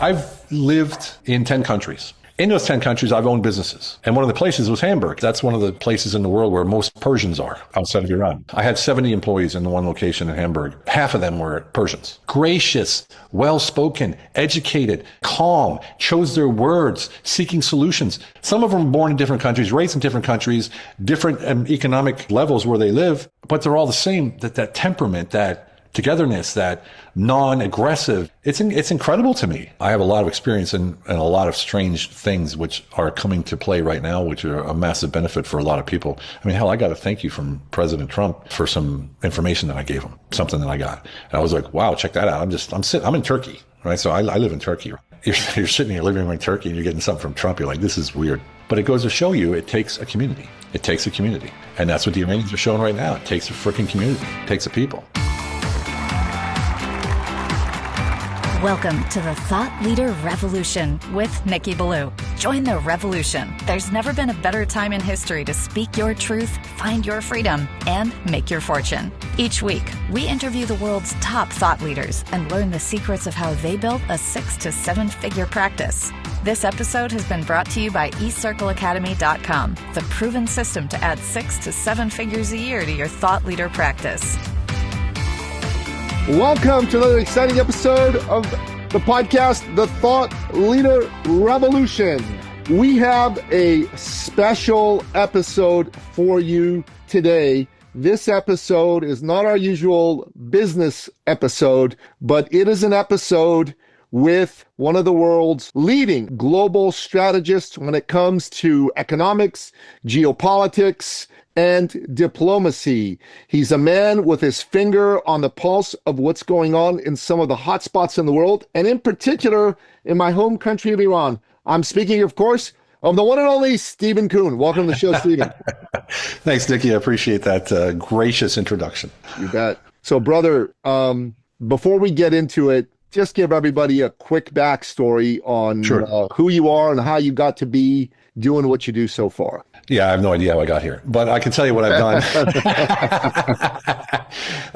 I've lived in 10 countries. In those 10 countries, I've owned businesses. And one of the places was Hamburg. That's one of the places in the world where most Persians are outside of Iran. I had 70 employees in one location in Hamburg. Half of them were Persians. Gracious, well-spoken, educated, calm, chose their words, seeking solutions. Some of them were born in different countries, raised in different countries, different economic levels where they live, but they're all the same. That temperament, that togetherness, that non-aggressive, it's incredible to me. I have a lot of experience in a lot of strange things which are coming to play right now, which are a massive benefit for a lot of people. I mean, hell, I got a thank you from President Trump for some information that I gave him, something that I got. And I was like, wow, check that out. I'm in Turkey, right? So I live in Turkey. You're sitting in your living room in Turkey and you're getting something from Trump. You're like, this is weird. But it goes to show you, it takes a community. It takes a community. And that's what the Iranians are showing right now. It takes a freaking community. It takes a people. Welcome to the Thought Leader Revolution with Nikki Ballou. Join the revolution. There's never been a better time in history to speak your truth, find your freedom, and make your fortune. Each week, we interview the world's top thought leaders and learn the secrets of how they built a 6 to 7 figure practice. This episode has been brought to you by eCircleAcademy.com, the proven system to add 6 to 7 figures a year to your thought leader practice. Welcome to another exciting episode of the podcast, The Thought Leader Revolution. We have a special episode for you today. This episode is not our usual business episode, but it is an episode with one of the world's leading global strategists when it comes to economics, geopolitics, and diplomacy. He's a man with his finger on the pulse of what's going on in some of the hot spots in the world, and in particular, in my home country of Iran. I'm speaking, of course, of the one and only Stephen Kuhn. Welcome to the show, Stephen. Thanks, Nikki. I appreciate that gracious introduction. You bet. So, brother, before we get into it, just give everybody a quick backstory on who you are and how you got to be doing what you do so far. Yeah, I have no idea how I got here, but I can tell you what I've done.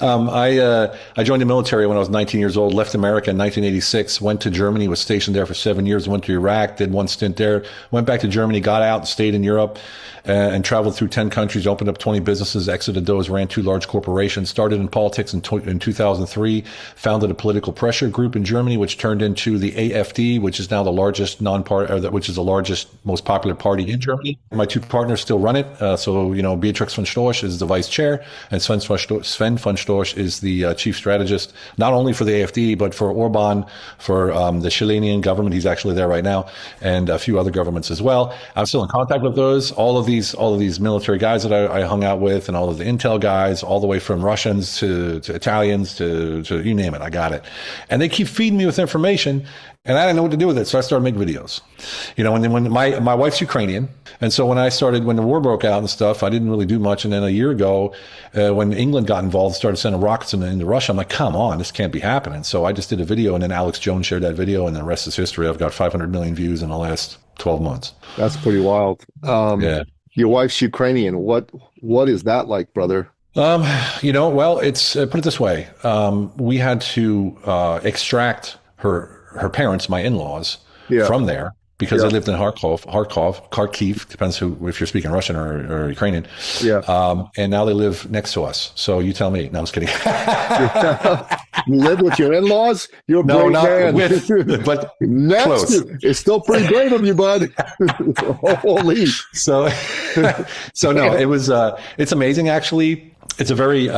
I joined the military when I was 19 years old, left America in 1986, went to Germany, was stationed there for 7 years, went to Iraq, did one stint there, went back to Germany, got out and stayed in Europe and traveled through 10 countries, opened up 20 businesses, exited those, ran 2 large corporations, started in politics in 2003, founded a political pressure group in Germany, which turned into the AfD, which is now the largest which is the largest, most popular party in Germany. My 2 partners still run it. Beatrix von Storch is the vice chair, and Sven von Storch is the chief strategist, not only for the AfD, but for Orban, for the Chilean government. He's actually there right now, and a few other governments as well. I'm still in contact with those. All of these military guys that I hung out with, and all of the intel guys, all the way from Russians to Italians to you name it, I got it. And they keep feeding me with information, and I didn't know what to do with it, so I started making videos. And then when my wife's Ukrainian, and so when the war broke out and stuff, I didn't really do much. And then a year ago, when England got involved, started sending rockets into Russia, I'm like, come on, this can't be happening. So I just did a video, and then Alex Jones shared that video, and the rest is history. I've got 500 million views in the last 12 months. That's pretty wild. Yeah. Your wife's Ukrainian. What is that like, brother? Well, it's put it this way. We had to extract her parents, my in-laws, from there because they lived in Kharkiv, depends if you're speaking Russian or Ukrainian. Yeah. And now they live next to us. So you tell me. No, I'm just kidding. You live with your in-laws? You're a brave man. But next close. It's still pretty brave of you, bud. Holy. So no, it was, it's amazing actually. It's a very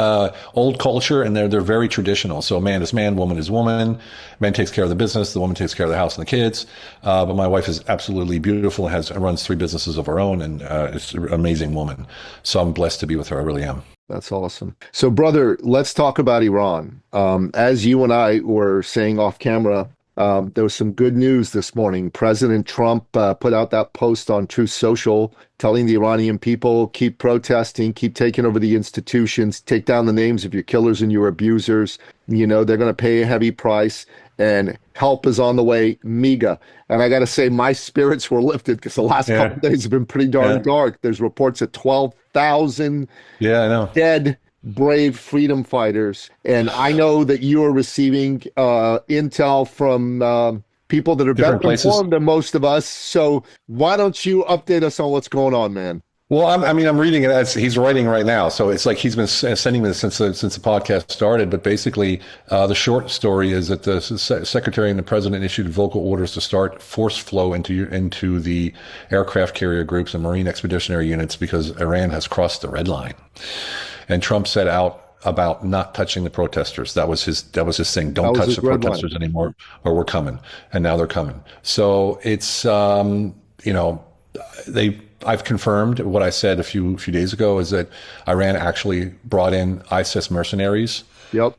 old culture, and they're very traditional. So man is man, woman is woman. Man takes care of the business, the woman takes care of the house and the kids. But my wife is absolutely beautiful, runs 3 businesses of her own, and is an amazing woman. So I'm blessed to be with her. I really am. That's awesome. So, brother, let's talk about Iran. As you and I were saying off camera, there was some good news this morning. President Trump put out that post on Truth Social telling the Iranian people, keep protesting, keep taking over the institutions, take down the names of your killers and your abusers. They're going to pay a heavy price, and help is on the way, MEGA. And I got to say, my spirits were lifted because the last couple of days have been pretty darn dark. There's reports of 12,000 dead brave freedom fighters. And I know that you are receiving intel from people that are Different better places. informed than most of us. So why don't you update us on what's going on, man? Well, I'm reading it as he's writing right now. So it's like he's been sending me this since the podcast started. But basically, the short story is that the secretary and the president issued vocal orders to start force flow into the aircraft carrier groups and marine expeditionary units because Iran has crossed the red line. And Trump set out about not touching the protesters. That was his thing. Don't touch the protesters anymore, or we're coming. And now they're coming. So it's I've confirmed what I said a few days ago is that Iran actually brought in ISIS mercenaries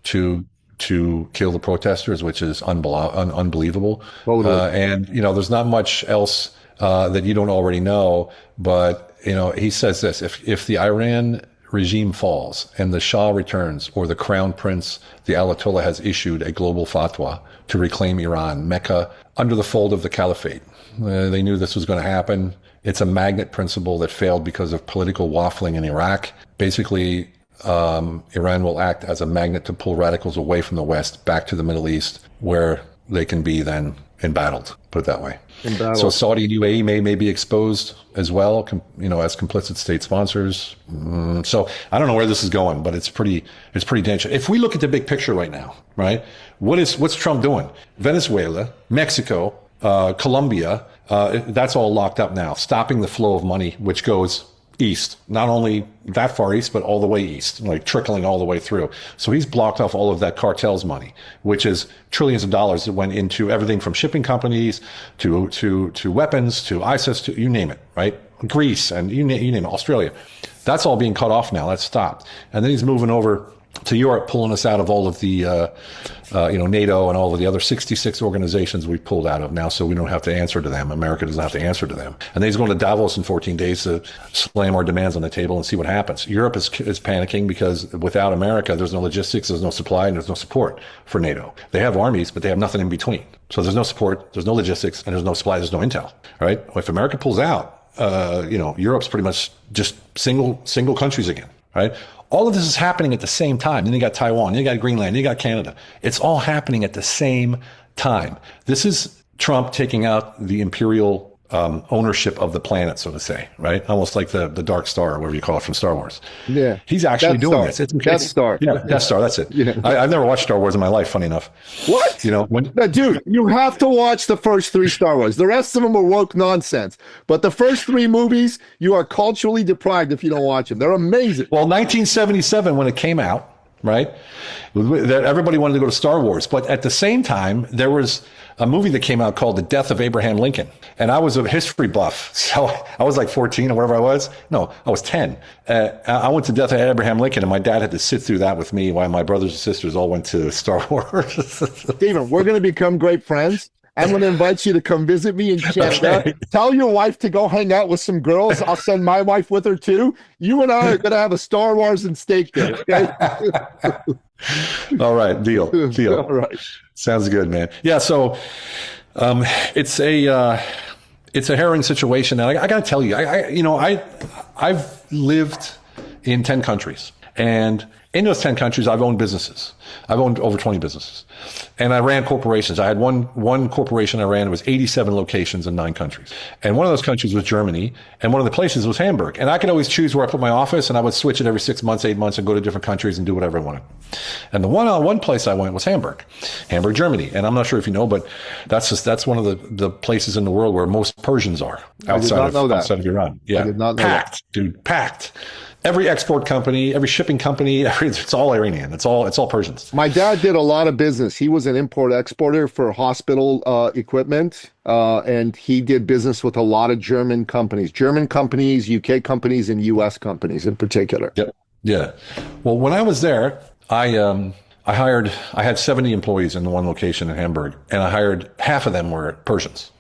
to kill the protesters, which is unbelievable. Totally. And there's not much else that you don't already know. But he says this: if the Iran regime falls and the Shah returns, or the Crown Prince, the Ayatollah, has issued a global fatwa to reclaim Iran, Mecca, under the fold of the caliphate. They knew this was going to happen. It's a magnet principle that failed because of political waffling in Iraq. Basically, Iran will act as a magnet to pull radicals away from the West back to the Middle East, where they can be then embattled, put it that way. So Saudi and UAE may be exposed as well, as complicit state sponsors. So I don't know where this is going, but it's pretty dangerous. If we look at the big picture right now, right? What's Trump doing? Venezuela, Mexico, Colombia, that's all locked up now, stopping the flow of money, which goes east, not only that far east, but all the way east, like trickling all the way through. So he's blocked off all of that cartel's money, which is trillions of dollars that went into everything from shipping companies to weapons, to ISIS, to you name it, right? Greece and you name it, Australia. That's all being cut off now. That's stopped. And then he's moving over to Europe, pulling us out of all of the, NATO and all of the other 66 organizations we pulled out of now, so we don't have to answer to them. America doesn't have to answer to them. And then he's going to Davos in 14 days to slam our demands on the table and see what happens. Europe is panicking because without America, there's no logistics, there's no supply, and there's no support for NATO. They have armies, but they have nothing in between. So there's no support, there's no logistics, and there's no supply, there's no intel. All right? If America pulls out, Europe's pretty much just single countries again. Right? All of this is happening at the same time. Then you got Taiwan, then you got Greenland, then you got Canada. It's all happening at the same time. This is Trump taking out the imperial ownership of the planet, so to say, right? Almost like the Dark Star, or whatever you call it, from Star Wars. Yeah. He's actually doing this. Death Star. Yeah, Death Star, that's it. Yeah. I've never watched Star Wars in my life, funny enough. What? Dude, you have to watch the first 3 Star Wars. The rest of them are woke nonsense. But the first 3 movies, you are culturally deprived if you don't watch them. They're amazing. Well, 1977, when it came out, right, that everybody wanted to go to Star Wars. But at the same time, there was a movie that came out called The Death of Abraham Lincoln. And I was a history buff. So I was like 14 or whatever I was. No, I was 10. I went to Death of Abraham Lincoln, and my dad had to sit through that with me while my brothers and sisters all went to Star Wars. Steven, we're going to become great friends. I'm going to invite you to come visit me in Canada. Okay. Tell your wife to go hang out with some girls. I'll send my wife with her too. You and I are going to have a Star Wars and steak dinner. Okay? All right. Deal. All right. Sounds good, man. Yeah. So, it's a harrowing situation. And I got to tell you, I've lived in 10 countries, and in those 10 countries, I've owned businesses. I've owned over 20 businesses, and I ran corporations. I had one corporation I ran. It was 87 locations in 9 countries. And one of those countries was Germany, and one of the places was Hamburg. And I could always choose where I put my office, and I would switch it every 6 months, 8 months, and go to different countries and do whatever I wanted. And the one place I went was Hamburg, Germany. And I'm not sure if you know, but that's one of the places in the world where most Persians are outside of Iran. Yeah, I did not know packed, that. Dude, packed. Every export company, every shipping company, it's all Iranian. It's all Persians. My dad did a lot of business. He was an import-exporter for hospital equipment, and he did business with a lot of German companies, UK companies, and US companies in particular. Yep. Yeah. Well, when I was there, I had 70 employees in the one location in Hamburg, and I hired half of them were Persians.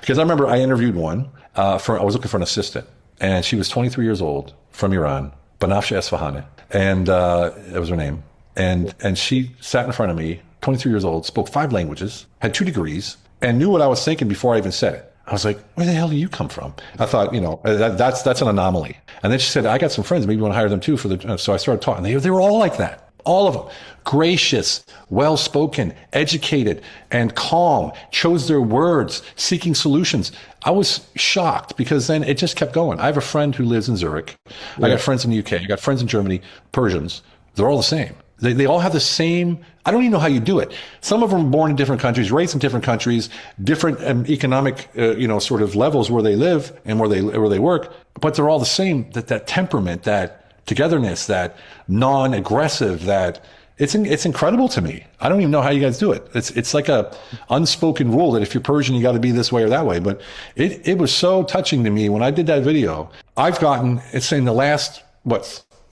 Because I remember I interviewed one I was looking for an assistant. And she was 23 years old, from Iran, Banafsha Esfahani, and that was her name. And she sat in front of me, 23 years old, spoke 5 languages, had 2 degrees, and knew what I was thinking before I even said it. I was like, where the hell do you come from? I thought, that's an anomaly. And then she said, I got some friends, maybe you want to hire them too. So I started talking. They were all like that. All of them. Gracious, well-spoken, educated, and calm, chose their words, seeking solutions. I was shocked because then it just kept going. I have a friend who lives in Zurich. I got friends in the UK. I got friends in Germany, Persians. They're all the same. They all have the same. I don't even know how you do it. Some of them are born in different countries, raised in different countries, different economic, sort of levels where they live and where they work, but they're all the same. That temperament, that togetherness, that non-aggressive, that it's incredible to me. I don't even know how you guys do it. It's like a unspoken rule that if you're Persian, you got to be this way or that way. But it was so touching to me when I did that video. I've gotten, it's in the last,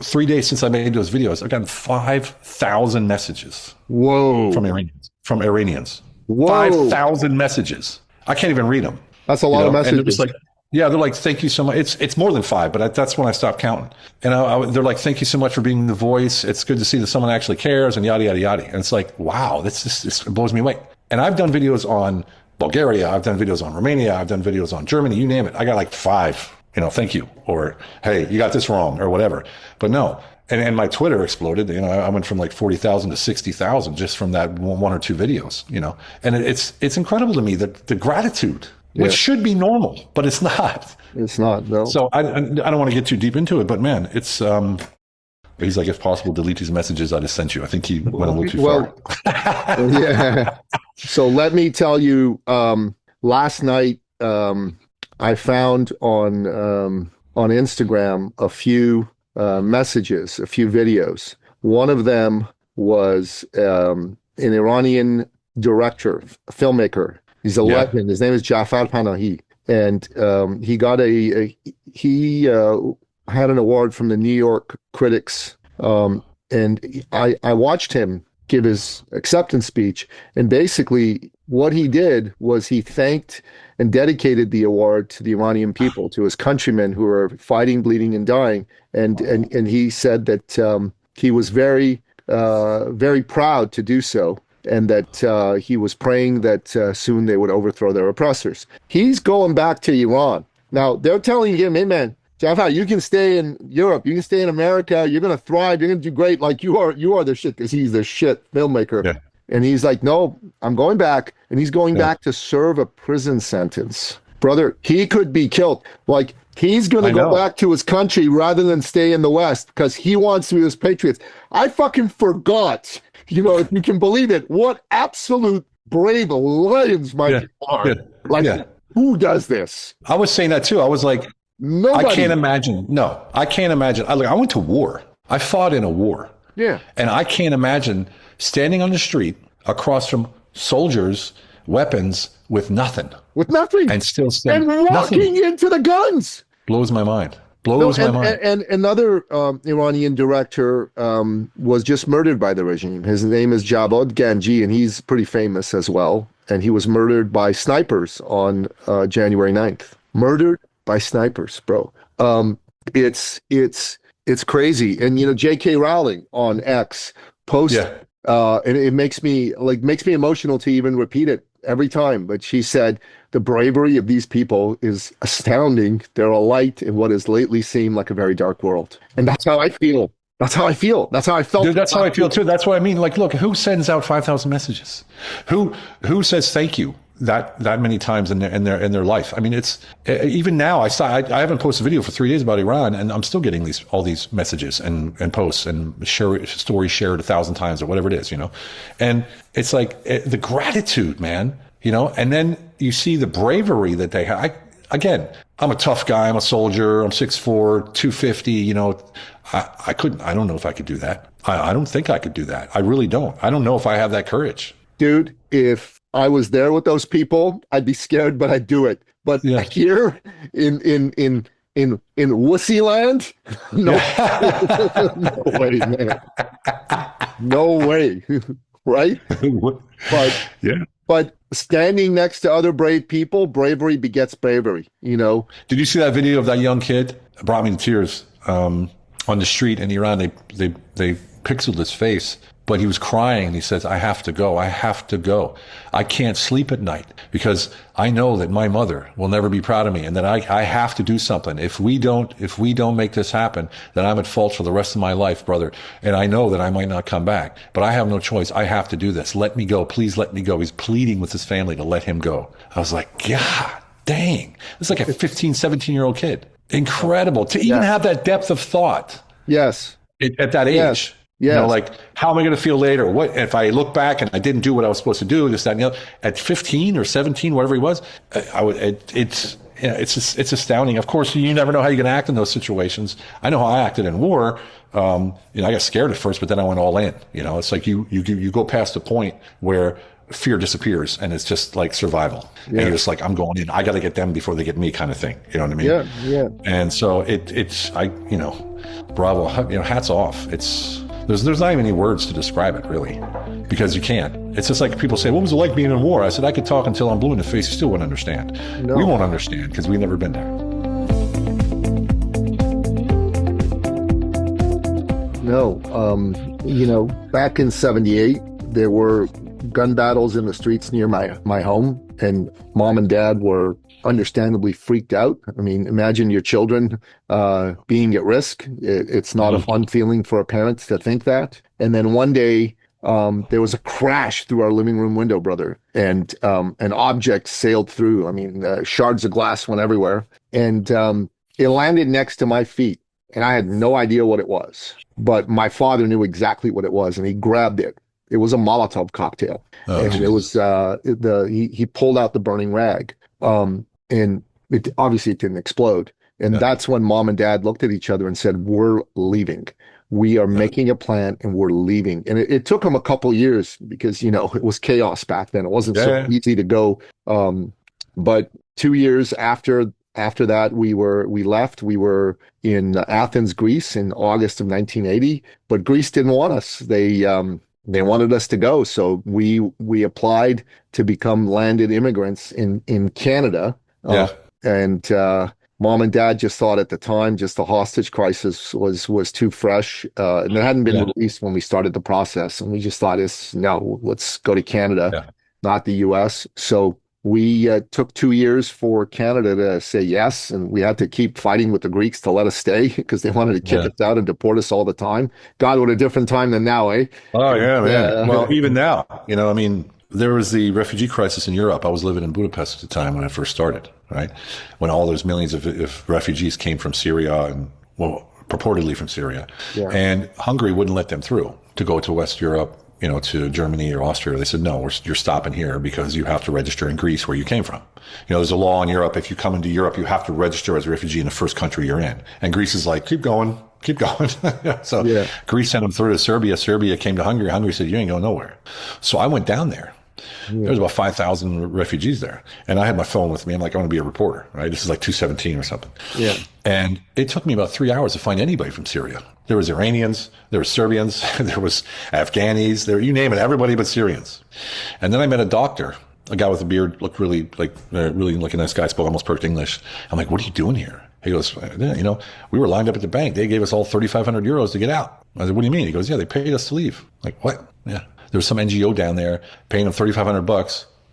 3 days since I made those videos, I've gotten 5,000 messages. Whoa. From Iranians. Whoa. 5,000 messages. I can't even read them. That's a lot of messages. And they're like, yeah, they're like, thank you so much. It's more than 5, but that's when I stopped counting. And they're like, thank you so much for being the voice. It's good to see that someone actually cares, and yada, yada, yada. And it's like, wow, this blows me away. And I've done videos on Bulgaria. I've done videos on Romania. I've done videos on Germany. You name it. I got like 5. Thank you, or hey, you got this wrong, or whatever. But no, and my Twitter exploded. I went from like 40,000 to 60,000 just from that one or two videos. And it's incredible to me that the gratitude, which should be normal, but it's not. It's not. No. So I don't want to get too deep into it, but man, it's he's like, if possible, delete these messages I just sent you. I think he went a little too far. Yeah. So let me tell you, last night. I found on Instagram a few messages, a few videos. One of them was an Iranian director, a filmmaker. He's a legend. His name is Jafar Panahi, and he got he had an award from the New York critics. And I watched him give his acceptance speech, and basically what he did was he thanked and dedicated the award to the Iranian people, to his countrymen who are fighting, bleeding, and dying. And he said that he was very proud to do so, and that he was praying that soon they would overthrow their oppressors. He's going back to Iran. Now, they're telling him, hey, man, Jafar, you can stay in Europe, you can stay in America, you're going to thrive, you're going to do great, like you are the shit, because he's the shit filmmaker. Yeah. And he's like, no, I'm going back. And he's going back to serve a prison sentence. Brother, he could be killed. Like, he's going to go back to his country rather than stay in the West because he wants to be with his patriots. I fucking forgot, if you can believe it, what absolute brave lions my people are. Yeah. Who does this? I was saying that too. I was like, nobody. I can't imagine. No, I can't imagine. I went to war. I fought in a war. Yeah. And I can't imagine standing on the street across from soldiers, weapons, with nothing. With nothing. And still and walking into the guns. Blows my mind. Blows my mind. And another Iranian director was just murdered by the regime. His name is Javad Ganji, and he's pretty famous as well. And he was murdered by snipers on January 9th. Murdered by snipers, bro. It's crazy. And J.K. Rowling on X posted, and it makes me emotional to even repeat it every time. But she said the bravery of these people is astounding. They're a light in what has lately seemed like a very dark world. And that's how I feel. That's how I feel. That's how I felt. Dude, that's how I feel too. That's what I mean. Like, look, who sends out 5,000 messages? Who says thank you that many times in their life? I mean, it's even now. I haven't posted a video for 3 days about Iran, and I'm still getting all these messages and posts and stories shared 1,000 times or whatever it is, And it's like the gratitude, man, And then you see the bravery that they have. Again, I'm a tough guy. I'm a soldier. I'm 6'4", 250. I couldn't. I don't know if I could do that. I don't think I could do that. I really don't. I don't know if I have that courage, dude. If I was there with those people, I'd be scared, but I'd do it. But here in Wussy land, no, no way, man, no way, right? But standing next to other brave people, bravery begets bravery. Did you see that video of that young kid? It brought me to tears. On the street in Iran, they pixeled his face, but he was crying. And he says, I have to go. I have to go. I can't sleep at night because I know that my mother will never be proud of me and that I have to do something. If we don't make this happen, then I'm at fault for the rest of my life, brother. And I know that I might not come back, but I have no choice. I have to do this. Let me go. Please let me go. He's pleading with his family to let him go. I was like, God dang. It's like a 15, 17-year-old kid. Incredible to even have that depth of thought. Yes. At that age. Yes. You know, like, how am I going to feel later? What if I look back and I didn't do what I was supposed to do? This, that, and the other. At 15 or 17, whatever he was, it's astounding. Of course, you never know how you're going to act in those situations. I know how I acted in war. I got scared at first, but then I went all in. It's like you go past the point where fear disappears and it's just like survival. And you're just like, I'm going in. I got to get them before they get me, kind of thing. You know what I mean? Yeah, yeah. And so bravo. Hats off. There's not even any words to describe it, really, because you can't. It's just like people say, what was it like being in war? I said, I could talk until I'm blue in the face. You still wouldn't understand. No. We won't understand because we've never been there. No. Back in 78, there were gun battles in the streets near my home, and mom and dad were understandably freaked out. I mean, imagine your children being at risk. It's not a fun feeling for a parent to think that. And then one day, there was a crash through our living room window, brother, and an object sailed through. I mean, shards of glass went everywhere, and it landed next to my feet, and I had no idea what it was. But my father knew exactly what it was, and he grabbed it. It was a Molotov cocktail, and geez. It was he pulled out the burning rag. And it didn't explode. And that's when mom and dad looked at each other and said, we're leaving. We are making a plan and we're leaving. And it took them a couple years because, it was chaos back then. It wasn't so easy to go. But 2 years after that, we left. We were in Athens, Greece in August of 1980, but Greece didn't want us. They wanted us to go. So we applied to become landed immigrants in Canada. And mom and dad just thought at the time, just the hostage crisis was too fresh. And it hadn't been released when we started the process. And we just thought, let's go to Canada, not the US. So we took 2 years for Canada to say yes. And we had to keep fighting with the Greeks to let us stay because they wanted to kick us out and deport us all the time. God, what a different time than now, eh? Oh, yeah, man. Well, even now, there was the refugee crisis in Europe. I was living in Budapest at the time when I first started, right? When all those millions of refugees came from Syria and, purportedly from Syria. Yeah. And Hungary wouldn't let them through to go to West Europe, to Germany or Austria. They said, no, you're stopping here because you have to register in Greece where you came from. There's a law in Europe. If you come into Europe, you have to register as a refugee in the first country you're in. And Greece is like, keep going. So Greece sent them through to Serbia. Serbia came to Hungary. Hungary said, you ain't going nowhere. So I went down there. There was about 5,000 refugees there. And I had my phone with me. I'm like, I want to be a reporter, right? This is like 217 or something. Yeah. And it took me about 3 hours to find anybody from Syria. There was Iranians, there was Serbians, there was Afghanis, you name it, everybody but Syrians. And then I met a doctor, a guy with a beard, looked really like a nice guy, spoke almost perfect English. I'm like, what are you doing here? He goes, we were lined up at the bank. They gave us all 3,500 euros to get out. I said, what do you mean? He goes, yeah, they paid us to leave. I'm like, what? Yeah. There was some NGO down there paying them 3,500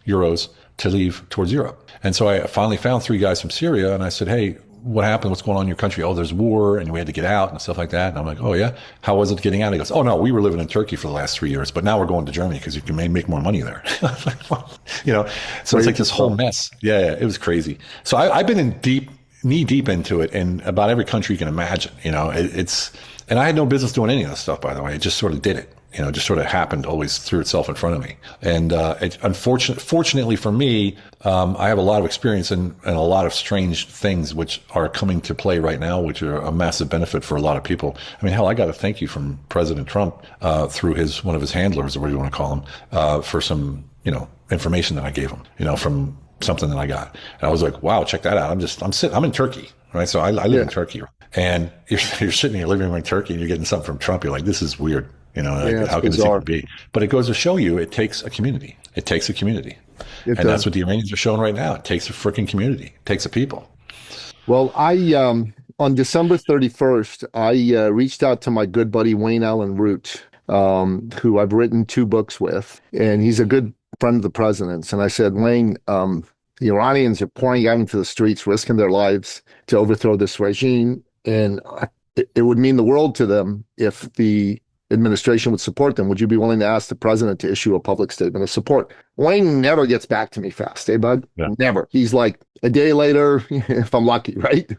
euros to leave towards Europe. And so I finally found 3 guys from Syria and I said, hey, what happened? What's going on in your country? Oh, there's war and we had to get out and stuff like that. And I'm like, oh yeah. How was it getting out? He goes, oh no, we were living in Turkey for the last 3 years, but now we're going to Germany because you can make more money there. So it's like this whole mess. Yeah, it was crazy. So I've been in knee deep into it in about every country you can imagine. And I had no business doing any of this stuff, by the way. It just sort of did it. Just sort of happened, always threw itself in front of me. And fortunately for me, I have a lot of experience in a lot of strange things which are coming to play right now, which are a massive benefit for a lot of people. I mean, hell, I got a thank you from President Trump through one of his handlers, or what do you want to call him, for some information that I gave him, from something that I got. And I was like, wow, check that out. I'm in Turkey, right? So I live in Turkey, and you're sitting in your living room in Turkey and you're getting something from Trump. You're like, this is weird. How can this even be? But it goes to show you it takes a community. It takes a community. That's what the Iranians are showing right now. It takes a freaking community. It takes a people. Well, I on December 31st, I reached out to my good buddy Wayne Allen Root, who I've written 2 books with, and he's a good friend of the president's. And I said, Wayne, the Iranians are pouring out into the streets, risking their lives to overthrow this regime, and it would mean the world to them if the administration would support them. Would you be willing to ask the president to issue a public statement of support? Wayne never gets back to me fast, bud? Yeah. Never. He's like a day later, if I'm lucky, right?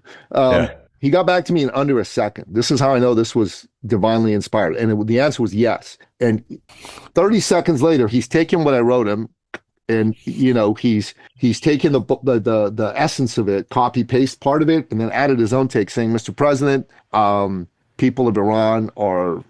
He got back to me in under a second. This is how I know this was divinely inspired. And the answer was yes. And 30 seconds later, he's taken what I wrote him, and he's taken the essence of it, copy paste part of it, and then added his own take, saying, Mr. President, people of Iran are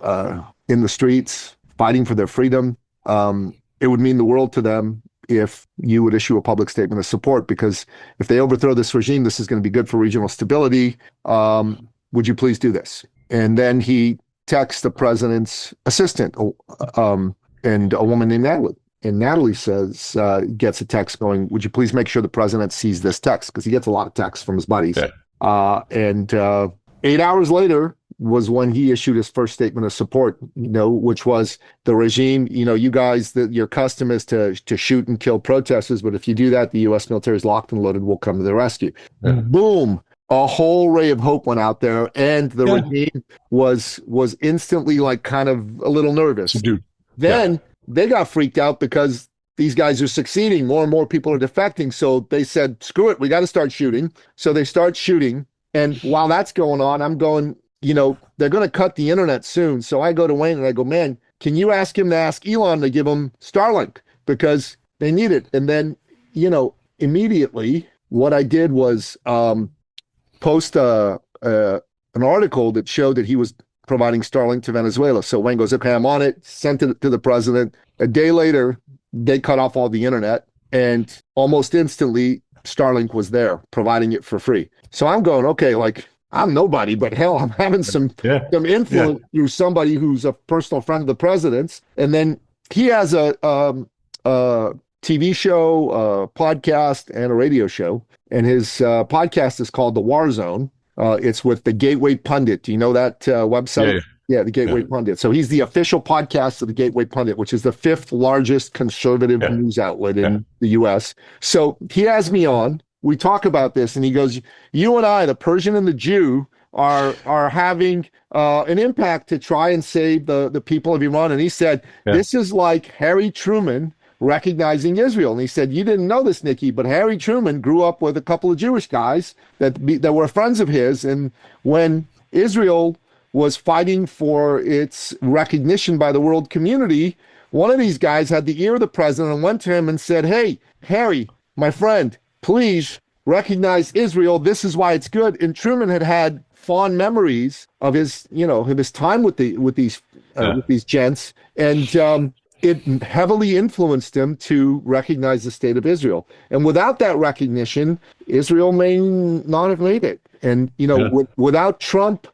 in the streets fighting for their freedom. It would mean the world to them if you would issue a public statement of support, because if they overthrow this regime, this is going to be good for regional stability. Would you please do this? And then he texts the president's assistant, and a woman named Natalie. And Natalie says, gets a text going, would you please make sure the president sees this text? Because he gets a lot of texts from his buddies. Okay. And 8 hours later was when he issued his first statement of support, which was the regime, you guys, your custom is to shoot and kill protesters. But if you do that, the U.S. military is locked and loaded. We'll come to the rescue. Yeah. Boom. A whole ray of hope went out there. And the regime was instantly like kind of a little nervous. Dude. Then they got freaked out because these guys are succeeding. More and more people are defecting. So they said, screw it, we got to start shooting. So they start shooting. And while that's going on, I'm going, they're going to cut the internet soon. So I go to Wayne and I go, man, can you ask him to ask Elon to give him Starlink? Because they need it. And then, immediately what I did was post an article that showed that he was providing Starlink to Venezuela. So Wayne goes, okay, I'm on it, sent it to the president. A day later, they cut off all the internet, and almost instantly, Starlink was there, providing it for free. So I'm going, okay, like, I'm nobody, but hell, I'm having some influence through somebody who's a personal friend of the president's. And then he has a TV show, a podcast, and a radio show. And his podcast is called The War Zone. It's with the Gateway Pundit. Do you know that website? Yeah, the Gateway Pundit. So he's the official podcast of the Gateway Pundit, which is the 5th largest conservative news outlet in the U.S. So he has me on. We talk about this, and he goes, you and I, the Persian and the Jew, are having an impact to try and save the people of Iran. And he said, this is like Harry Truman recognizing Israel. And he said, you didn't know this, Nikki, but Harry Truman grew up with a couple of Jewish guys that were friends of his. And when Israel was fighting for its recognition by the world community, one of these guys had the ear of the president and went to him and said, hey, Harry, my friend, please recognize Israel. This is why it's good. And Truman had fond memories of his time with these gents, and it heavily influenced him to recognize the state of Israel. And without that recognition, Israel may not have made it. And without Trump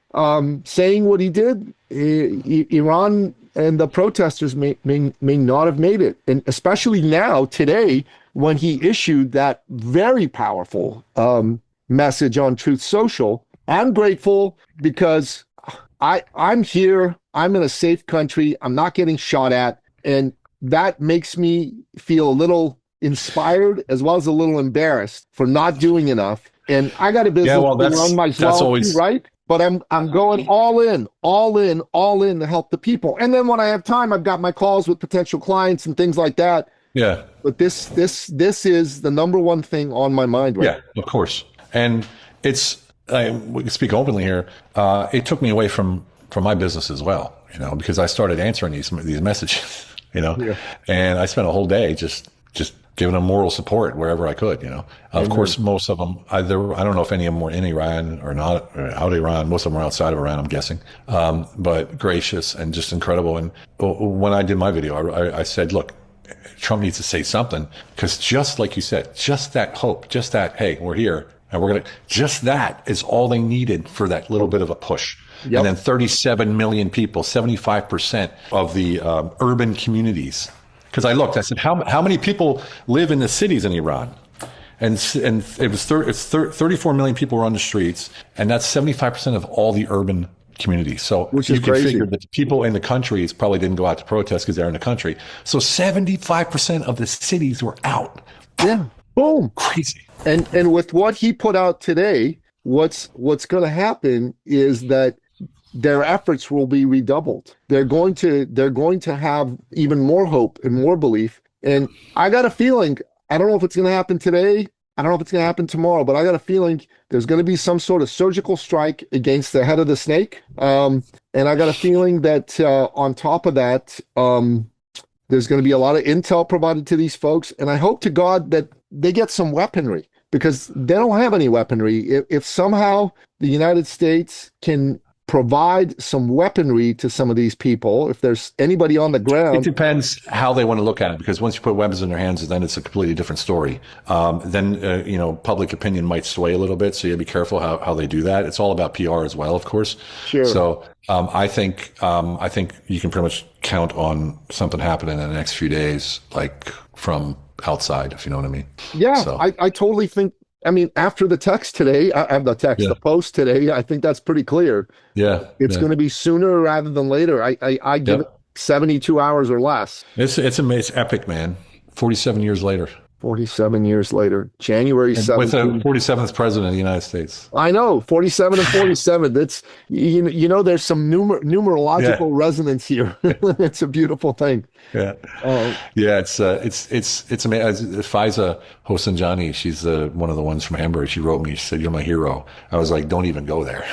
saying what he did, Iran and the protesters may not have made it. And especially now, today, when he issued that very powerful message on Truth Social, I'm grateful because I'm here. I'm in a safe country. I'm not getting shot at. And that makes me feel a little inspired as well as a little embarrassed for not doing enough. And I got a business to run myself, always, right? But I'm going all in to help the people. And then when I have time, I've got my calls with potential clients and things like that. Yeah. But this is the number one thing on my mind right now. Yeah, of course. And we can speak openly here. It took me away from my business as well, because I started answering these messages, and I spent a whole day just giving them moral support wherever I could, Of course, most of them, I don't know if any of them were in Iran or not, or out of Iran. Most of them were outside of Iran, I'm guessing. But gracious and just incredible. And when I did my video, I said, look, Trump needs to say something, because just like you said, just that hope, just that, hey, we're here and just that is all they needed for that little bit of a push. Yep. And then 37 million people, 75% of the urban communities. Because I said, how many people live in the cities in Iran? and it was 34 million people were on the streets, and that's 75% of all the urban community. So Which you is can crazy. figure that the people in the countries probably didn't go out to protest because they're in the country. So 75% of the cities were out. Yeah. Boom. Crazy. And with what he put out today, what's going to happen is that their efforts will be redoubled. They're going to have even more hope and more belief. And I got a feeling, I don't know if it's going to happen today. I don't know if it's going to happen tomorrow, but I got a feeling there's going to be some sort of surgical strike against the head of the snake. And I got a feeling that on top of that, there's going to be a lot of intel provided to these folks. And I hope to God that they get some weaponry, because they don't have any weaponry. If somehow the United States can provide some weaponry to some of these people, if there's anybody on the It ground. depends how they want to look at it, because once you put weapons in their hands, then it's a completely different story. Then public opinion might sway a little bit, so you have to be careful how they do that. It's all about PR as well, of course. Sure. So I think you can pretty much count on something happening in the next few days, like from outside, if you know what I mean. Yeah, So. I totally think. I mean, after the text today, the post today, I think that's pretty clear. Yeah, It's going to be sooner rather than later. I give it 72 hours or less. It's epic, man. 47 years later. 47 years later, January 17th. With the 47th president of the United States. I know, 47 and 47. That's there's some numerological resonance here. It's a beautiful thing. Yeah. Yeah, it's amazing. Faiza Hosanjani, she's one of the ones from Hamburg. She wrote me, she said, "You're my hero." I was like, "Don't even go there.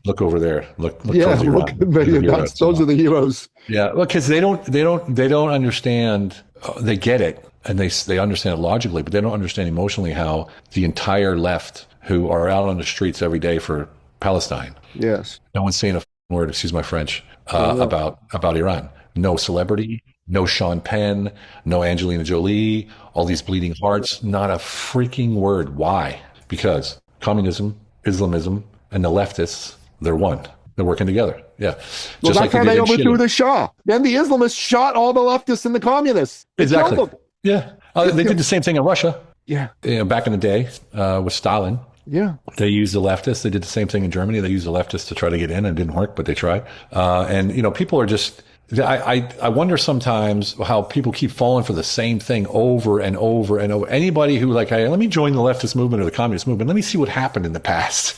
Look over there. Look Yeah, look, those are the heroes." Yeah, well, because they don't understand. They get it, and they understand it logically, but they don't understand emotionally how the entire left, who are out on the streets every day for Palestine. Yes. No one's saying a word, excuse my French, about Iran. No celebrity, no Sean Penn, no Angelina Jolie, all these bleeding hearts, not a freaking word. Why? Because communism, Islamism, and the leftists, they're one. They're working together. Yeah. Well, that's how they overthrew the Shah. Then the Islamists shot all the leftists and the communists. Exactly. Yeah. They did the same thing in Russia. Yeah. Back in the day with Stalin. Yeah. They used the leftists. They did the same thing in Germany. They used the leftists to try to get in, and it didn't work, but they tried. And people are just, I wonder sometimes how people keep falling for the same thing over and over and over. Anybody who hey, let me join the leftist movement or the communist movement. Let me see what happened in the past.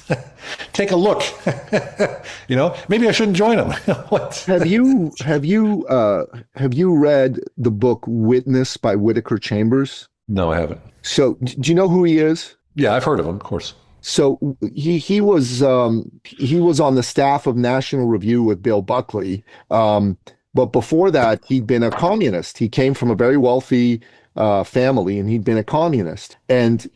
Take a look. Maybe I shouldn't join them. Have you read the book Witness by Whittaker Chambers? No, I haven't. So, do you know who he is? Yeah, I've heard of him, of course. So he was on the staff of National Review with Bill Buckley. But before that, he'd been a communist. He came from a very wealthy family, and he'd been a communist. And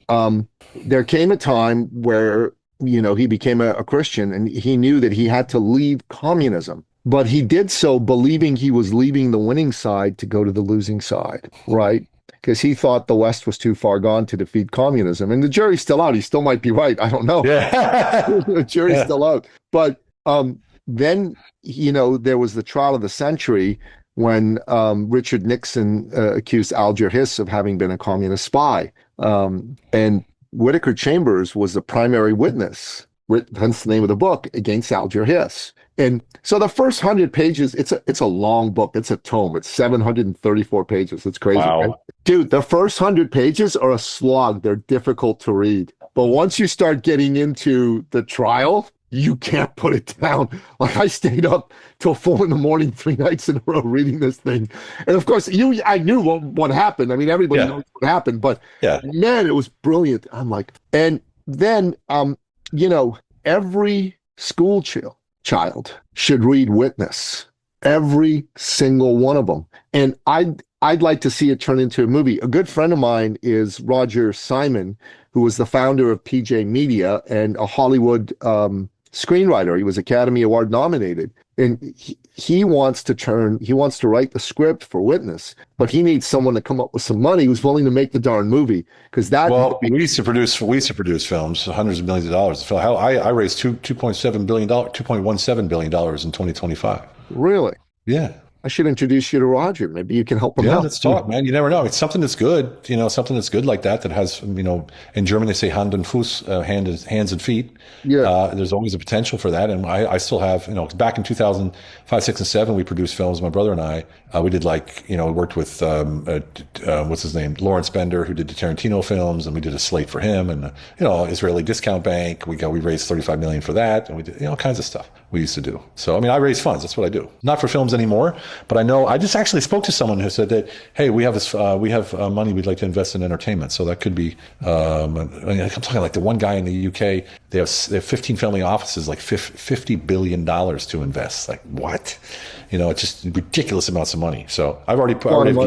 there came a time where, he became a Christian, and he knew that he had to leave communism. But he did so believing he was leaving the winning side to go to the losing side, right? Because he thought the West was too far gone to defeat communism. And the jury's still out. He still might be right. I don't know. Yeah. The jury's still out. But then, there was the trial of the century when Richard Nixon accused Alger Hiss of having been a communist spy. And Whittaker Chambers was the primary witness, hence the name of the book, against Alger Hiss. And so the first 100 pages, it's a long book. It's a tome. It's 734 pages. It's crazy. Wow. Right? Dude, the first 100 pages are a slog. They're difficult to read. But once you start getting into the trial, you can't put it down. I stayed up till 4 a.m, 3 nights in a row reading this thing. And of course, I knew what happened. I mean, everybody knows what happened, but man, it was brilliant. I'm like, and then, every school child should read Witness. Every single one of them. And I'd like to see it turn into a movie. A good friend of mine is Roger Simon, who was the founder of PJ Media and a Hollywood screenwriter. He was Academy Award nominated. And he wants to write the script for Witness, but he needs someone to come up with some money who's willing to make the darn movie. Because we used to produce films, hundreds of millions of dollars. I raised $2.17 billion in 2025. Really? Yeah. I should introduce you to Roger. Maybe you can help him Yeah, out. let's talk, man. You never know. It's something that's good, something that's good like that, that has, in German they say Hand und Fuß, hands and feet. Yeah. There's always a potential for that. And I still have, back in 2005, 6, and 7, we produced films, my brother and I. We did we worked with, what's his name? Lawrence Bender, who did the Tarantino films, and we did a slate for him, and, Israeli Discount Bank. We raised 35 million for that, and we did, all kinds of stuff we used to do. So, I raise funds. That's what I do. Not for films anymore, but I just actually spoke to someone who said that, hey, we have money we'd like to invest in entertainment. So that could be, I'm talking like the one guy in the UK, they have 15 family offices, like $50 billion to invest. Like, what? It's just ridiculous amounts of money. So I've already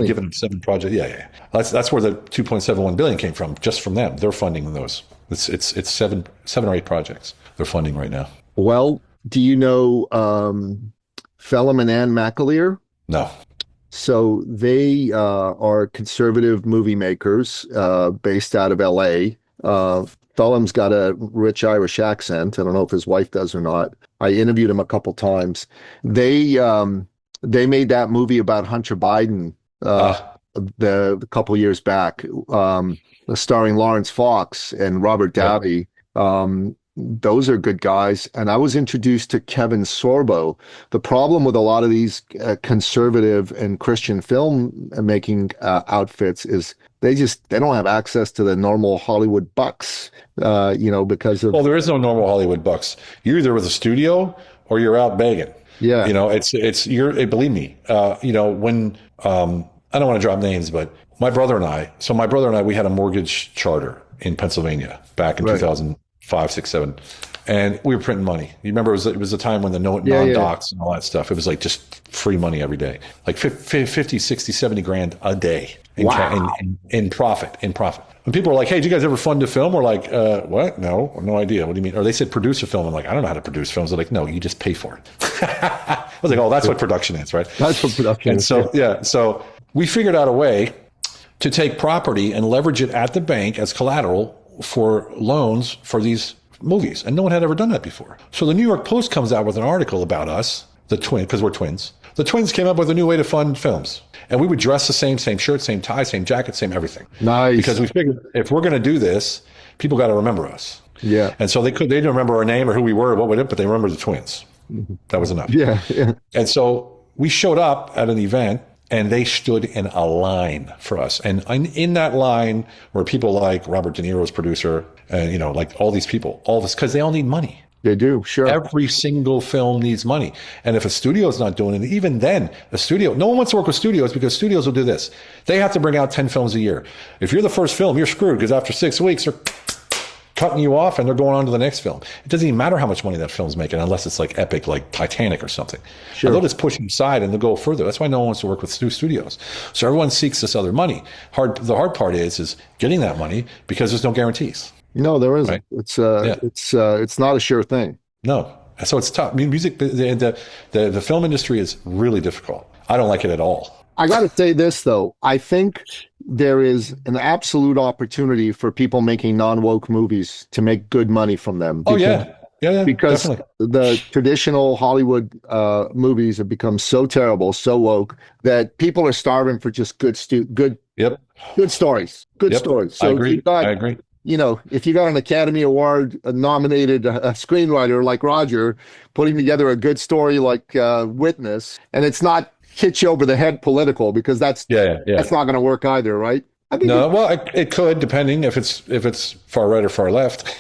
given them 7 projects. Yeah. That's where the 2.71 billion came from, just from them. They're funding those. It's seven or 8 projects they're funding right now. Well, do you know Phelim and Ann McAleer? No. So they are conservative movie makers based out of LA. Phelim's got a rich Irish accent. I don't know if his wife does or not. I interviewed him a couple times. They made that movie about Hunter Biden the couple years back, starring Lawrence Fox and Robert Davi. Those are good guys. And I was introduced to Kevin Sorbo. The problem with a lot of these conservative and Christian film making outfits is they don't have access to the normal Hollywood bucks, because of. Well, there is no normal Hollywood bucks. You're either with a studio or you're out begging. Yeah. Believe me, when, I don't want to drop names, but my brother and I, we had a mortgage charter in Pennsylvania back in 2005, 6, 7. And we were printing money. You remember it was a time when the non-docs and all that stuff, it was like just free money every day, like 50, 60, 70 grand a day in profit. When people were like, hey, did you guys ever fund a film? We're like, what? No idea. What do you mean? Or they said produce a film. I'm like, I don't know how to produce films. They're like, no, you just pay for it. I was like, oh, that's what production is, right? That's what production is. And so we figured out a way to take property and leverage it at the bank as collateral for loans for these movies. And no one had ever done that before. So the New York Post comes out with an article about us, because we're twins. The twins came up with a new way to fund films. And we would dress the same shirt, same tie, same jacket, same everything. Nice. Because we figured if we're going to do this, people got to remember us. Yeah. And so they didn't remember our name or who we were or what we did, but they remembered the twins. That was enough. Yeah. And so we showed up at an event and they stood in a line for us. And in that line were people like Robert De Niro's producer and, like all these people, all this, because they all need money. They do, sure. Every single film needs money. And if a studio is not doing it, even then, no one wants to work with studios because studios will do this. They have to bring out 10 films a year. If you're the first film, you're screwed because after 6 weeks, they're cutting you off and they're going on to the next film. It doesn't even matter how much money that film's making unless it's like epic, like Titanic or something. Sure. And they'll just push them aside and they'll go further. That's why no one wants to work with studios. So everyone seeks this other money. The hard part is getting that money because there's no guarantees. No, there isn't. Right? It's not a sure thing. No. So it's tough. Music, the film industry is really difficult. I don't like it at all. I got to say this, though. I think there is an absolute opportunity for people making non-woke movies to make good money from them. Yeah, because definitely. The traditional Hollywood movies have become so terrible, so woke, that people are starving for just good stories. Good stories. So I agree. If you got an Academy Award nominated screenwriter like Roger putting together a good story like Witness, and it's not hit you over the head political, because that's not going to work either, right? It could, depending if it's far right or far left.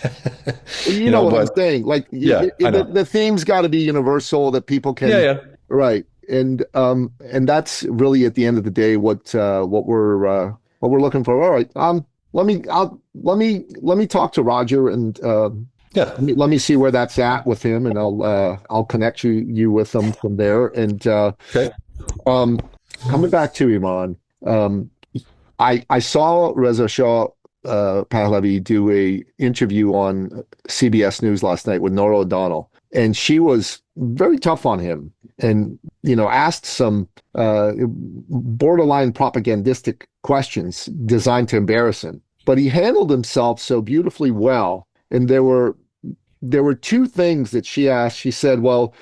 you know what I'm saying? Like, the theme's got to be universal that people can. Right, and that's really at the end of the day what we're looking for. All right, let me talk to Roger and let me see where that's at with him, and I'll connect you with them from there. And okay. Coming back to Iran, I saw Reza Shah Pahlavi do a interview on CBS News last night with Norah O'Donnell, and she was very tough on him and asked some borderline propagandistic questions designed to embarrass him. But he handled himself so beautifully well, and there were two things that she asked. She said, well,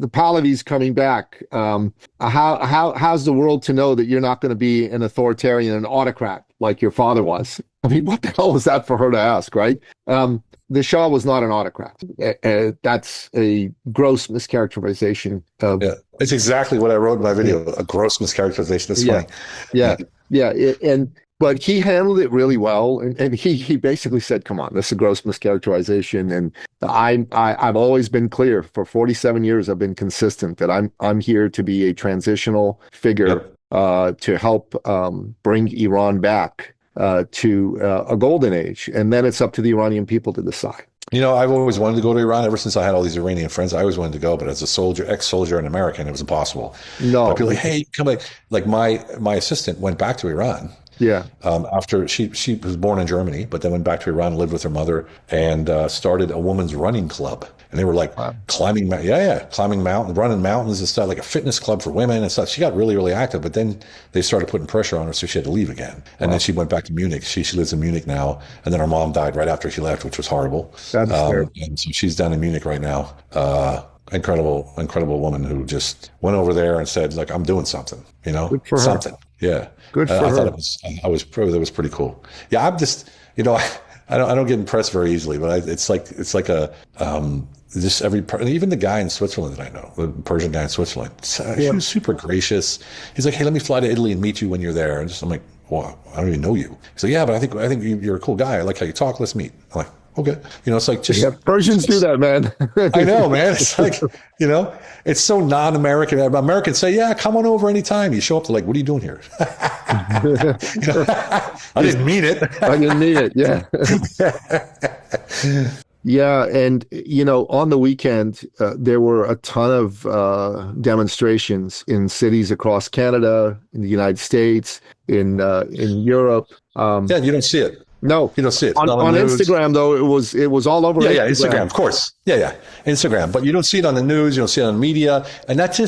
the Pahlavi's coming back. How's the world to know that you're not going to be an authoritarian, an autocrat like your father was? I mean, what the hell was that for her to ask, right? The Shah was not an autocrat. That's a gross mischaracterization of. Yeah, it's exactly what I wrote in my video. A gross mischaracterization. It's funny. Yeah. But he handled it really well, and he basically said, "Come on, this is a gross mischaracterization." And I've always been clear. For 47 years, I've been consistent that I'm here to be a transitional figure to help bring Iran back to a golden age, and then it's up to the Iranian people to decide. You know, I've always wanted to go to Iran ever since I had all these Iranian friends. I always wanted to go, but as a soldier, ex-soldier and American, it was impossible. No, but people like, hey, come back. Like my assistant went back to Iran. Yeah. After she was born in Germany, but then went back to Iran, lived with her mother, and started a women's running club. And they were like climbing mountains, running mountains and stuff, like a fitness club for women and stuff. She got really, really active, but then they started putting pressure on her, so she had to leave again. And then she went back to Munich. She lives in Munich now, and then her mom died right after she left, which was horrible. That's terrible. And so she's down in Munich right now. Incredible woman who just went over there and said, like, I'm doing something, you know, Good for her. something. Yeah. Good for her. I thought that was pretty cool. Yeah. I'm just, you know, I don't get impressed very easily, but it's like a, just even the guy in Switzerland that I know, the Persian guy in Switzerland, he was super gracious. He's like, hey, let me fly to Italy and meet you when you're there. And I'm like, well, I don't even know you. He's like, yeah, but I think you're a cool guy. I like how you talk. Let's meet. I'm like, okay. You know, it's like just. Yeah, Persians do that, man. I know, man. It's like, you know, it's so non-American. Americans say, yeah, come on over anytime. You show up, they're like, what are you doing here? You know, I didn't mean it. I didn't mean it. Yeah. Yeah. And, you know, on the weekend, there were a ton of demonstrations in cities across Canada, in the United States, in Europe. Yeah, you don't see it. No, you don't see it on Instagram though. It was all over. Yeah, Instagram, of course. Yeah, Instagram. But you don't see it on the news. You don't see it on the media, and that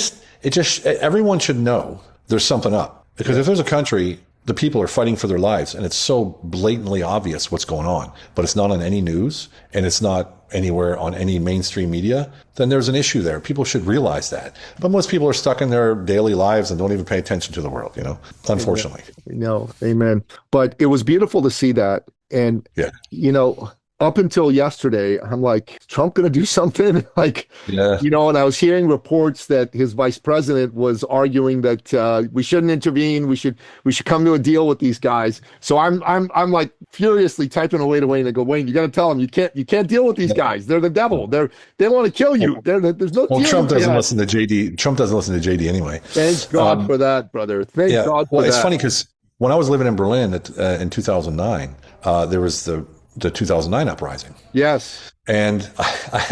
everyone should know there's something up, because if there's a country, the people are fighting for their lives, and it's so blatantly obvious what's going on, but it's not on any news, and it's not anywhere on any mainstream media, then there's an issue there. People should realize that. But most people are stuck in their daily lives and don't even pay attention to the world, you know, unfortunately. No, amen. But it was beautiful to see that. And, you know, up until yesterday, I'm like, is Trump going to do something? Like, you know, and I was hearing reports that his vice president was arguing that we shouldn't intervene. We should come to a deal with these guys. So I'm like furiously typing away to Wayne. I go, Wayne, you got to tell him you can't deal with these guys. They're the devil. They want to kill you. There's no. Well, Trump doesn't listen to JD. Trump doesn't listen to JD anyway. Thank God for that, brother. Thank God for that. It's funny because when I was living in Berlin in 2009, there was the 2009 uprising. Yes. And I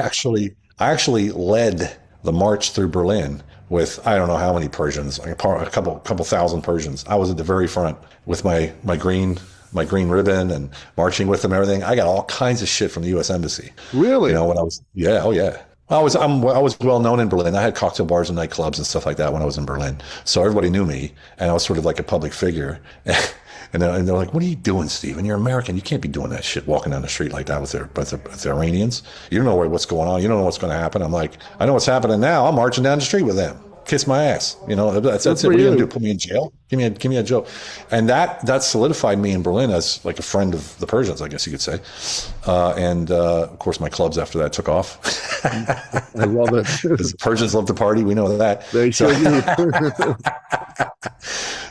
actually led the march through Berlin with, I don't know how many Persians, a couple thousand Persians. I was at the very front with my green ribbon and marching with them and everything. I got all kinds of shit from the U.S. Embassy. Really? You know, when I was, oh yeah. I was well known in Berlin. I had cocktail bars and nightclubs and stuff like that when I was in Berlin. So everybody knew me, and I was sort of like a public figure. And they're like, what are you doing, Stephen? You're American. You can't be doing that shit, walking down the street like that with the Iranians. You don't know what's going on. You don't know what's going to happen. I'm like, I know what's happening now. I'm marching down the street with them. Kiss my ass. You know, that's it. What are you going to do? Put me in jail? Give me a jail. And that solidified me in Berlin as like a friend of the Persians, I guess you could say. And of course, my clubs after that took off. I love it. Because the Persians love to party. We know that. They sure do.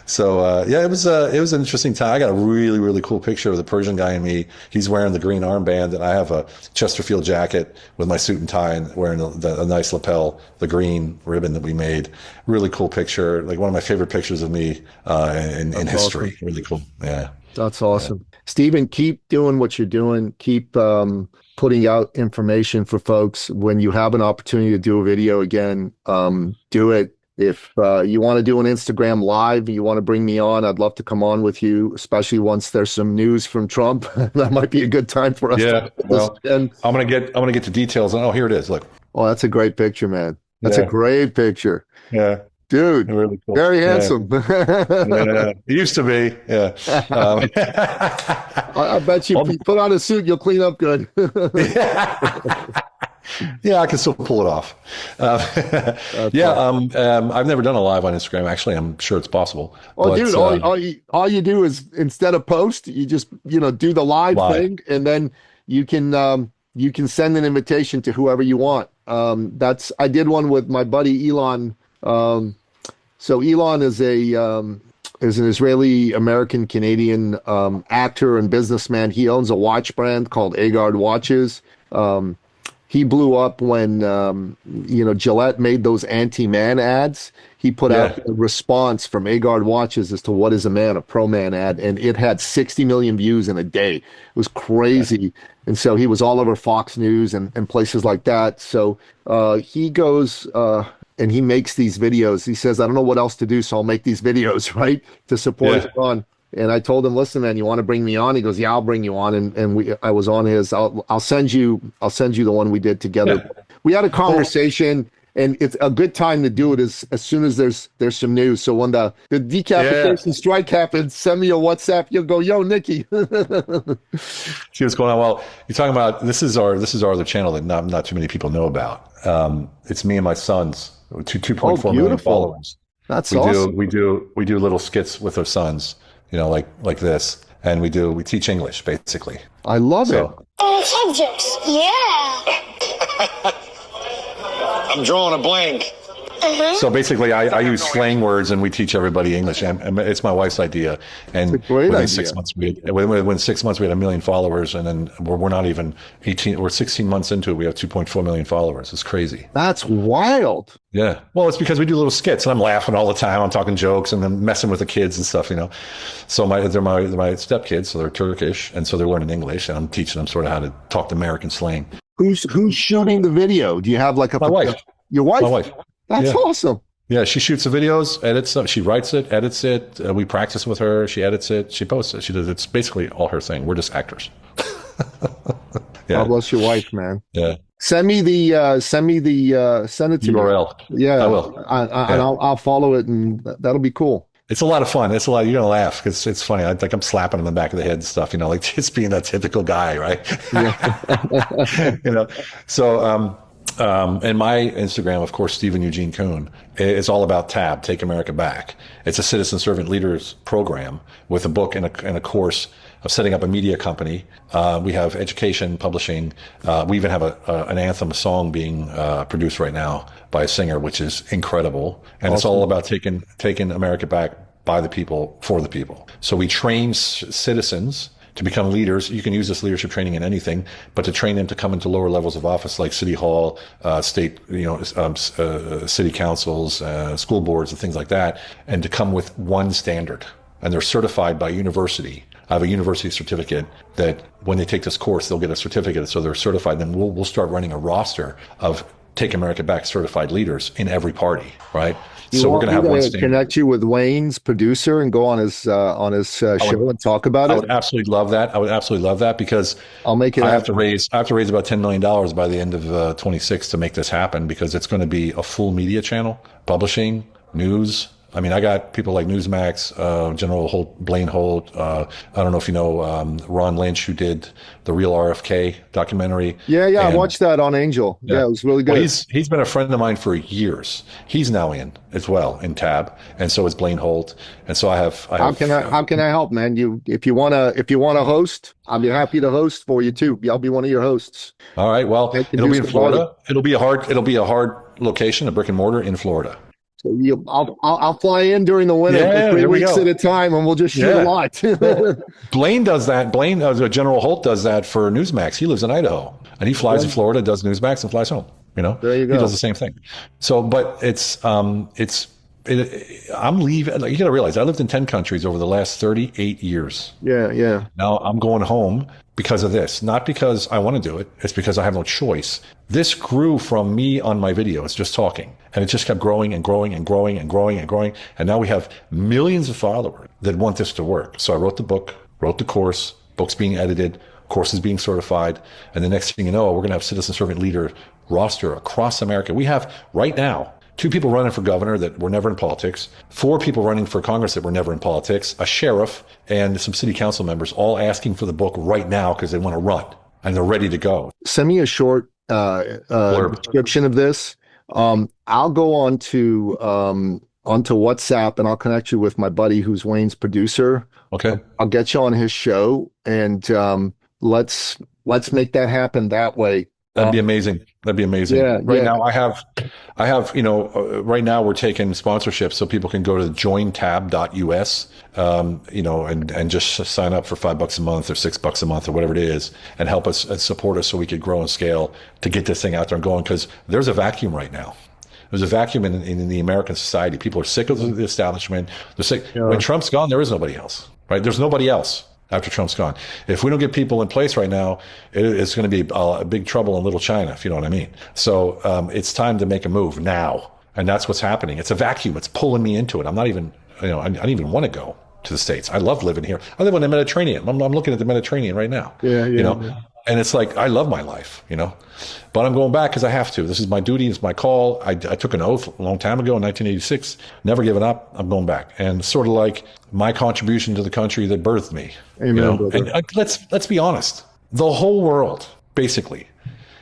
So it was an interesting time. I got a really, really cool picture of the Persian guy and me. He's wearing the green armband, and I have a Chesterfield jacket with my suit and tie, and wearing a nice lapel, the green ribbon that we made. Really cool picture, like one of my favorite pictures of me in history. Awesome. Really cool. Yeah, that's awesome. Yeah. Stephen, keep doing what you're doing. Keep putting out information for folks. When you have an opportunity to do a video again, do it. If you want to do an Instagram live, you want to bring me on, I'd love to come on with you, especially once there's some news from Trump. That might be a good time for us. Yeah, well, I'm gonna get the details. Oh, here it is. Look. Oh, that's a great picture, man. That's a great picture. Yeah. Dude, really cool. Very handsome. Yeah. It used to be. Yeah. I bet you if you put on a suit, you'll clean up good. Yeah, I can still pull it off. Yeah, I've never done a live on Instagram. Actually, I'm sure it's possible. Oh, But dude, all you do is instead of post, you just do the live live, thing, and then you can send an invitation to whoever you want. That's I did one with my buddy Elon. So Elon is an Israeli American Canadian actor and businessman. He owns a watch brand called Agard Watches. He blew up when Gillette made those anti-man ads. He put yeah, out a response from Agard Watches as to what is a man, a pro-man ad, and it had 60 million views in a day. It was crazy. And so he was all over Fox News and places like that. So he goes and he makes these videos. He says, I don't know what else to do, so I'll make these videos, right, to support yeah. Iran. And I told him, listen, man, you want to bring me on? He goes, yeah, I'll bring you on. And I was on his. I'll send you the one we did together. Yeah. We had a conversation, and it's a good time to do it as soon as there's some news. So when the decapitation strike happens, send me a WhatsApp. You'll go, yo, Nikki. See what's going on. Well, you're talking about this is our other channel that not too many people know about. It's me and my sons, 2.4 million followers. That's awesome. We do little skits with our sons, like this, and we teach English basically. I love it. Oh, subjects. Yeah. I'm drawing a blank. So basically, I use slang words, and we teach everybody English. And it's my wife's idea. And it's a great within idea. 6 months, within 6 months, we had 1 million followers, and then we're not even 18. We're 16 months into it. We have 2.4 million followers. It's crazy. That's wild. Yeah. Well, it's because we do little skits, and I'm laughing all the time. I'm talking jokes, and then messing with the kids and stuff. So they're my stepkids, so they're Turkish, and so they're learning English, and I'm teaching them sort of how to talk the American slang. Who's shooting the video? Do you have like My wife? Your wife? My wife. That's awesome. Yeah, she shoots the videos, edits them. She writes it, edits it. We practice with her. She edits it. She posts it. She does. It's basically all her thing. We're just actors. Yeah. God bless your wife, man. Yeah. Send it to URL. me. Yeah, I will. And I'll follow it, and that'll be cool. It's a lot of fun. It's a lot. You're gonna laugh because it's funny. I'm slapping him in the back of the head and stuff. Like just being that typical guy, right? Yeah. So. And my Instagram, of course, Stephen Eugene Kuhn, is all about TAB, Take America Back. It's a citizen servant leaders program with a book and a course of setting up a media company. We have education, publishing. We even have an anthem song being produced right now by a singer, which is incredible. And It's all about taking America back by the people, for the people. So we train citizens to become leaders. You can use this leadership training in anything, but to train them to come into lower levels of office like city hall, state, city councils, school boards, and things like that, and to come with one standard. And they're certified by university. I have a university certificate that when they take this course, they'll get a certificate. So they're certified. Then we'll start running a roster of Take America Back certified leaders in every party, right? So we're going to have one standard. Connect you with Wayne's producer and go on his show and talk about it. I would absolutely love that. Because I'll make it. I have to raise about $10 million by the end of 26 to make this happen, because it's going to be a full media channel, publishing, news. I mean, I got people like Newsmax, General Holt, Blaine Holt. I don't know if you know Ron Lynch, who did the Real RFK documentary. Yeah, I watched that on Angel. Yeah, it was really good. Well, he's been a friend of mine for years. He's now in as well in TAB, and so is Blaine Holt. And so I have. How can I help, man? If you wanna host, I'll be happy to host for you too. I'll be one of your hosts. All right. Well, it'll be in Florida. It'll be a hard location, a brick and mortar in Florida. So I'll fly in during the winter for 3 weeks at a time, and we'll just shoot a lot. Blaine does that. General Holt does that for Newsmax. He lives in Idaho, and he flies to Florida, does Newsmax, and flies home. There you go. He does the same thing. So, but I'm leaving. You got to realize I lived in 10 countries over the last 38 years. Yeah. Now I'm going home because of this, not because I want to do it. It's because I have no choice. This grew from me on my videos, just talking, and it just kept growing and growing and growing and growing and growing. And now we have millions of followers that want this to work. So I wrote the book, wrote the course, book's being edited, courses being certified. And the next thing you know, we're going to have citizen servant leader roster across America. We have right now 2 people running for governor that were never in politics, 4 people running for Congress that were never in politics, a sheriff, and some city council members all asking for the book right now because they want to run and they're ready to go. Send me a short Blurb. description of this. I'll go onto WhatsApp and I'll connect you with my buddy who's Wayne's producer. Okay. I'll get you on his show and let's make that happen that way. That'd be amazing. That'd be amazing. Yeah, Right yeah. now, I have, right now we're taking sponsorships so people can go to jointab.us, and just sign up for $5 a month or $6 a month or whatever it is and help us and support us so we could grow and scale to get this thing out there and going because there's a vacuum right now. There's a vacuum in the American society. People are sick of the establishment. They're sick. Yeah. When Trump's gone, there is nobody else, right? There's nobody else after Trump's gone. If we don't get people in place right now, it's going to be a big trouble in Little China, if you know what I mean. So it's time to make a move now. And that's what's happening. It's a vacuum. It's pulling me into it. I'm not even, I don't even want to go to the States. I love living here. I live on the Mediterranean. I'm looking at the Mediterranean right now. Yeah. And it's like, I love my life, but I'm going back because I have to. This is my duty. It's my call. I took an oath a long time ago in 1986, never given up. I'm going back. And sort of like my contribution to the country that birthed me. Amen, brother. And let's be honest. The whole world, basically,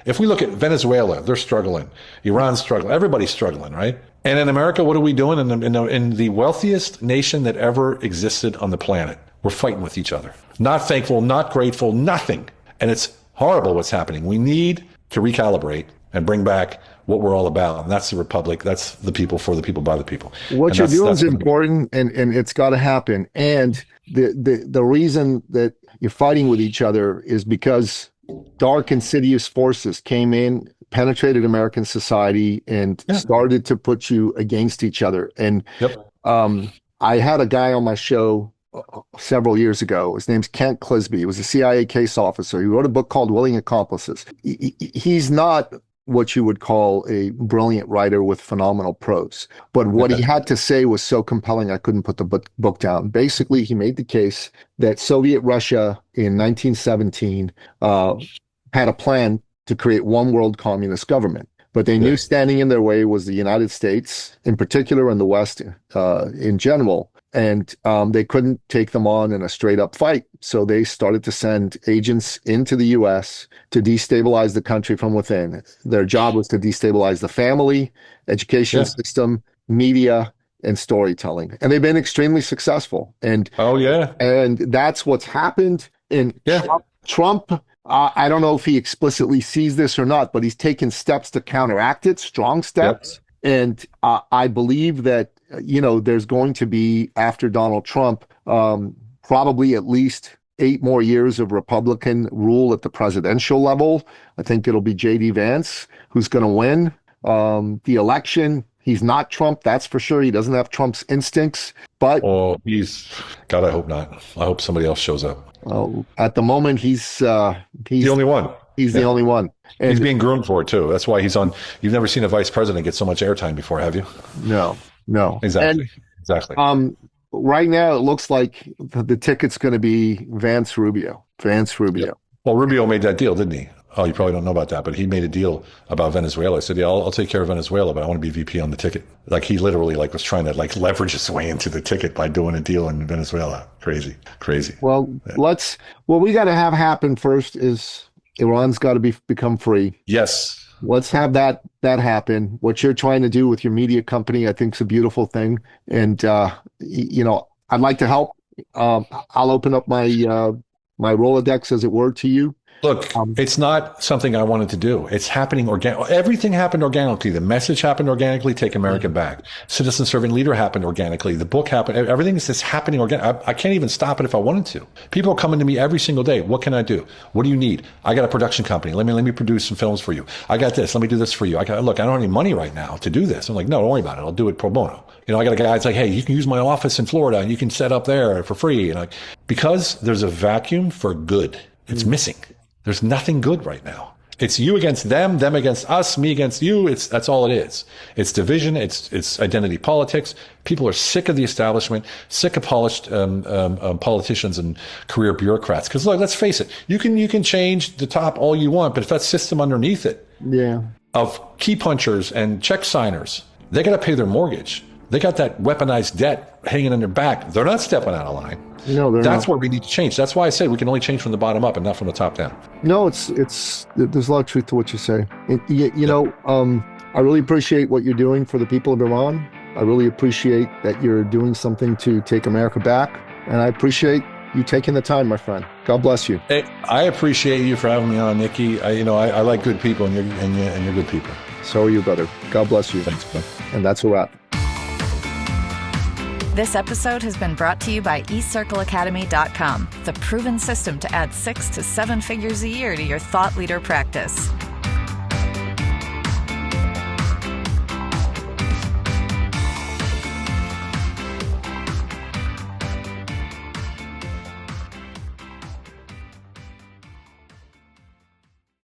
if we look at Venezuela, they're struggling. Iran's struggling. Everybody's struggling, right? And in America, what are we doing? In the wealthiest nation that ever existed on the planet, we're fighting with each other. Not thankful, not grateful, nothing. And it's horrible what's happening. We need to recalibrate and bring back what we're all about. And that's the republic. That's the people, for the people, by the people. What And you're doing that's is important and it's got to happen. And the reason that you're fighting with each other is because dark, insidious forces came in, penetrated American society, and started to put you against each other. And I had a guy on my show several years ago. His name's Kent Clisby. He was a CIA case officer. He wrote a book called Willing Accomplices. He's not what you would call a brilliant writer with phenomenal prose, but what he had to say was so compelling I couldn't put the book down. Basically, he made the case that Soviet Russia in 1917 had a plan to create one world communist government. But they knew standing in their way was the United States, in particular, and the West in general. And they couldn't take them on in a straight up fight. So they started to send agents into the U.S. to destabilize the country from within. Their job was to destabilize the family, education system, media, and storytelling. And they've been extremely successful. And and that's what's happened. And Trump, I don't know if he explicitly sees this or not, but he's taken steps to counteract it, strong steps. And I believe that, there's going to be, after Donald Trump, probably at least 8 more years of Republican rule at the presidential level. I think it'll be J.D. Vance who's going to win the election. He's not Trump, that's for sure. He doesn't have Trump's instincts, but God, I hope not. I hope somebody else shows up. At the moment, he's the only one. He's the only one. And he's being groomed for it too. That's why he's on. You've never seen a vice president get so much airtime before, have you? No. Exactly. Right now, it looks like the ticket's going to be Vance Rubio. Well, Rubio made that deal, didn't he? Oh, you probably don't know about that, but he made a deal about Venezuela. I said, I'll take care of Venezuela, but I want to be VP on the ticket. Like he literally was trying to leverage his way into the ticket by doing a deal in Venezuela. Crazy. Well, what we got to have happen first is Iran's got to become free. Yes. Let's have that happen. What you're trying to do with your media company, I think, is a beautiful thing. And, I'd like to help. I'll open up my Rolodex, as it were, to you. Look, it's not something I wanted to do. It's happening organically. Everything happened organically. The message happened organically. Take America Back. Citizen Servant Leader happened organically. The book happened. Everything is just happening organically. I can't even stop it if I wanted to. People are coming to me every single day. What can I do? What do you need? I got a production company. Let me produce some films for you. I got this. Let me do this for you. I don't have any money right now to do this. I'm like, no, don't worry about it. I'll do it pro bono. I got a guy that's like, hey, you can use my office in Florida and you can set up there for free. And because there's a vacuum for good. It's missing. There's nothing good right now. It's you against them against us, me against you. That's all it is. It's division. It's identity politics. People are sick of the establishment, sick of polished politicians and career bureaucrats. Because look, let's face it. You can change the top all you want, but if that system underneath it, of key punchers and check signers, they got to pay their mortgage. They got that weaponized debt hanging in their back. They're not stepping out of line. No, they're That's not. where we need to change. That's why I said we can only change from the bottom up and not from the top down. No, there's a lot of truth to what you say. I really appreciate what you're doing for the people of Iran. I really appreciate that you're doing something to take America back. And I appreciate you taking the time, my friend. God bless you. Hey, I appreciate you for having me on, Nikki. I like good people, and you're good people. So are you, brother. God bless you. Thanks, bud. And that's a wrap. This episode has been brought to you by eCircleAcademy.com, the proven system to add 6 to 7 figures a year to your thought leader practice.